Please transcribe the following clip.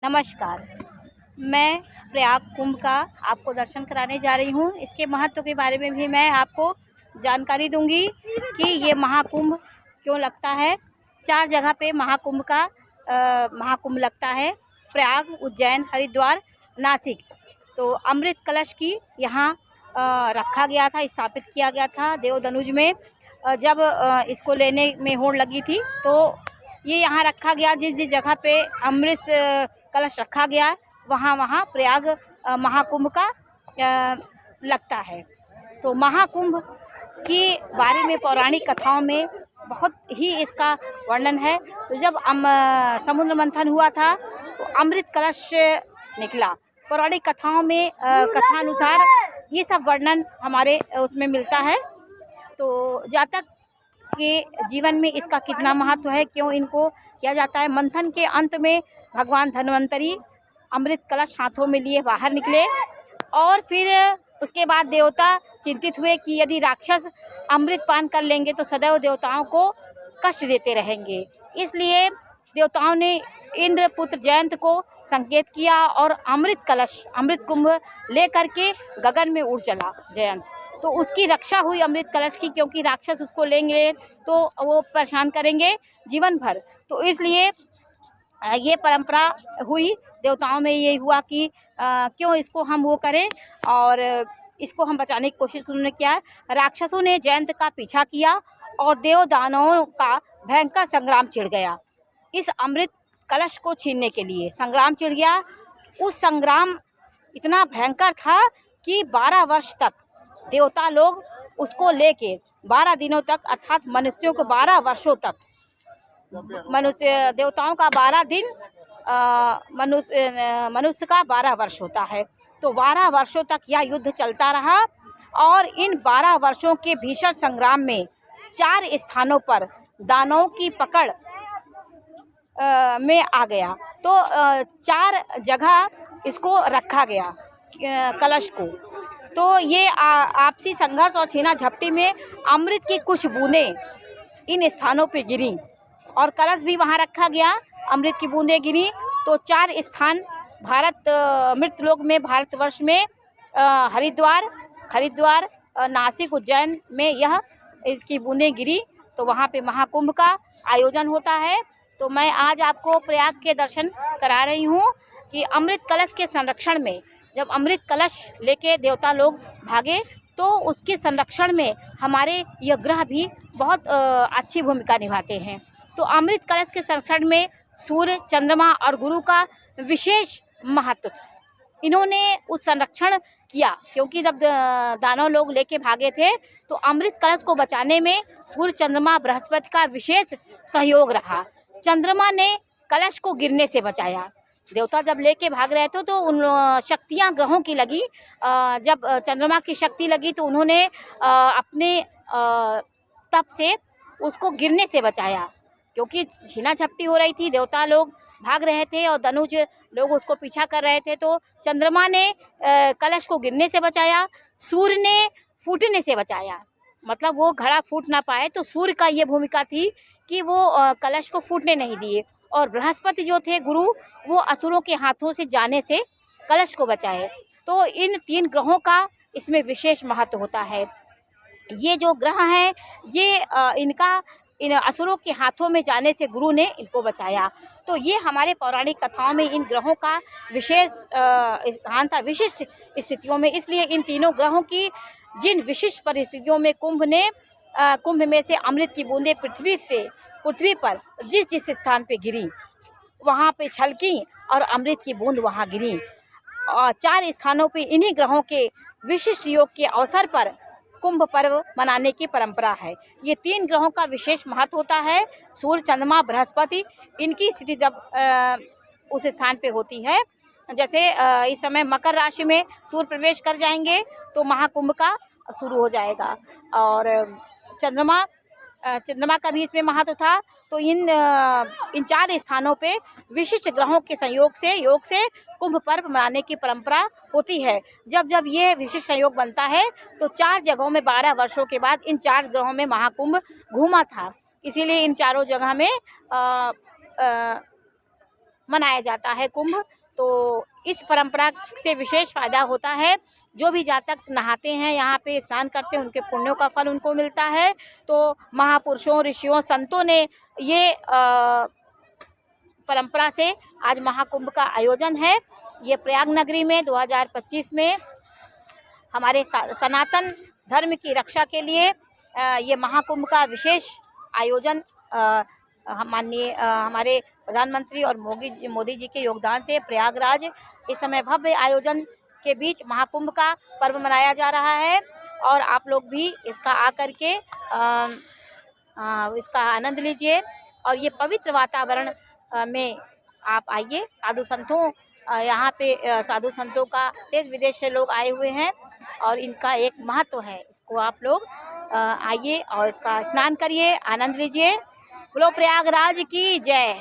नमस्कार। मैं प्रयाग कुंभ का आपको दर्शन कराने जा रही हूँ। इसके महत्व के बारे में भी मैं आपको जानकारी दूंगी कि ये महाकुंभ क्यों लगता है। 4 जगह पे महाकुंभ लगता है, प्रयाग, उज्जैन, हरिद्वार, नासिक। तो अमृत कलश की यहाँ रखा गया था, स्थापित किया गया था देवधनुज में। जब इसको लेने में होड़ लगी थी तो ये यहाँ रखा गया। जिस जिस जगह पे अमृत कलश रखा गया वहाँ प्रयाग महाकुंभ का लगता है। तो महाकुंभ के बारे में पौराणिक कथाओं में बहुत ही इसका वर्णन है। तो जब समुद्र मंथन हुआ था तो अमृत कलश निकला। पौराणिक कथाओं में कथानुसार ये सब वर्णन हमारे उसमें मिलता है। तो जातक के जीवन में इसका कितना महत्व है, क्यों इनको किया जाता है। मंथन के अंत में भगवान धन्वंतरी अमृत कलश हाथों में लिए बाहर निकले और फिर उसके बाद देवता चिंतित हुए कि यदि राक्षस अमृत पान कर लेंगे तो सदैव देवताओं को कष्ट देते रहेंगे। इसलिए देवताओं ने इंद्र पुत्र जयंत को संकेत किया और अमृत कुंभ लेकर के गगन में उड़ चला जयंत। तो उसकी रक्षा हुई अमृत कलश की, क्योंकि राक्षस उसको लेंगे तो वो परेशान करेंगे जीवन भर। तो इसलिए ये परंपरा हुई देवताओं में। ये हुआ कि क्यों इसको हम वो करें और इसको हम बचाने की कोशिश उन्होंने किया। राक्षसों ने जयंत का पीछा किया और देव दानवों का भयंकर संग्राम छिड़ गया। इस अमृत कलश को छीनने के लिए संग्राम छिड़ गया। उस संग्राम इतना भयंकर था कि 12 वर्ष तक देवता लोग उसको लेके 12 दिनों तक, अर्थात मनुष्यों को 12 वर्षों तक, देवताओं का 12 दिन, मनुष्य का 12 वर्ष होता है। तो 12 वर्षों तक यह युद्ध चलता रहा और इन 12 वर्षों के भीषण संग्राम में 4 स्थानों पर दानवों की पकड़ में आ गया। तो 4 जगह इसको रखा गया कलश को। तो ये आपसी संघर्ष और छीना झपटी में अमृत की कुछ बूंदें इन स्थानों पे गिरी और कलश भी वहाँ रखा गया। अमृत की बूंदें गिरी तो 4 स्थान मृतलोक में, भारतवर्ष में हरिद्वार, नासिक, उज्जैन में यह इसकी बूंदें गिरी। तो वहाँ पे महाकुंभ का आयोजन होता है। तो मैं आज आपको प्रयाग के दर्शन करा रही हूँ कि अमृत कलश के संरक्षण में, जब अमृत कलश लेके देवता लोग भागे तो उसके संरक्षण में हमारे यह ग्रह भी बहुत अच्छी भूमिका निभाते हैं। तो अमृत कलश के संरक्षण में सूर्य, चंद्रमा और गुरु का विशेष महत्व। इन्होंने उस संरक्षण किया क्योंकि जब दानव लोग लेके भागे थे तो अमृत कलश को बचाने में सूर्य, चंद्रमा, बृहस्पति का विशेष सहयोग रहा। चंद्रमा ने कलश को गिरने से बचाया। देवता जब लेके भाग रहे थे तो उन शक्तियाँ ग्रहों की लगी। जब चंद्रमा की शक्ति लगी तो उन्होंने अपने तप से उसको गिरने से बचाया, क्योंकि छीना झपटी हो रही थी, देवता लोग भाग रहे थे और धनुज लोग उसको पीछा कर रहे थे। तो चंद्रमा ने कलश को गिरने से बचाया, सूर्य ने फूटने से बचाया, मतलब वो घड़ा फूट ना पाए। तो सूर्य का ये भूमिका थी कि वो कलश को फूटने नहीं दिए। और बृहस्पति जो थे गुरु, वो असुरों के हाथों से जाने से कलश को बचाए। तो इन 3 ग्रहों का इसमें विशेष महत्व होता है। ये जो ग्रह हैं ये इन असुरों के हाथों में जाने से गुरु ने इनको बचाया। तो ये हमारे पौराणिक कथाओं में इन ग्रहों का विशेष स्थान था, विशिष्ट स्थितियों में। इसलिए इन तीनों ग्रहों की जिन विशिष्ट परिस्थितियों में कुंभ में से अमृत की बूंदें पृथ्वी पर जिस जिस स्थान पे गिरी वहाँ पे छलकी और अमृत की बूंद वहाँ गिरी। और 4 स्थानों पे इन्हीं ग्रहों के विशिष्ट योग के अवसर पर कुंभ पर्व मनाने की परंपरा है। ये 3 ग्रहों का विशेष महत्व होता है। सूर्य, चंद्रमा, बृहस्पति, इनकी स्थिति जब उस स्थान पे होती है, जैसे इस समय मकर राशि में सूर्य प्रवेश कर जाएंगे तो महाकुंभ का शुरू हो जाएगा। और चंद्रमा का भी इसमें महत्व था। तो इन 4 स्थानों पे विशिष्ट ग्रहों के योग से कुंभ पर्व मनाने की परंपरा होती है। जब जब ये विशिष्ट संयोग बनता है तो 4 जगहों में 12 वर्षों के बाद इन 4 ग्रहों में महाकुंभ घूमा था। इसीलिए इन चारों जगह में मनाया जाता है कुंभ। तो इस परंपरा से विशेष फ़ायदा होता है। जो भी जातक नहाते हैं, यहाँ पे स्नान करते हैं, उनके पुण्यों का फल उनको मिलता है। तो महापुरुषों, ऋषियों, संतों ने ये परंपरा से आज महाकुंभ का आयोजन है। ये प्रयाग नगरी में 2025 में हमारे सनातन धर्म की रक्षा के लिए ये महाकुंभ का विशेष आयोजन माननीय हमारे प्रधानमंत्री और मोदी जी के योगदान से प्रयागराज इस समय भव्य आयोजन के बीच महाकुंभ का पर्व मनाया जा रहा है। और आप लोग भी इसका आकर के इसका आनंद लीजिए और ये पवित्र वातावरण में आप आइए। साधु संतों यहाँ पे साधु संतों का देश विदेश से लोग आए हुए हैं और इनका एक महत्व है। इसको आप लोग आइए और इसका स्नान करिए, आनंद लीजिए। बोलो प्रयागराज की जय।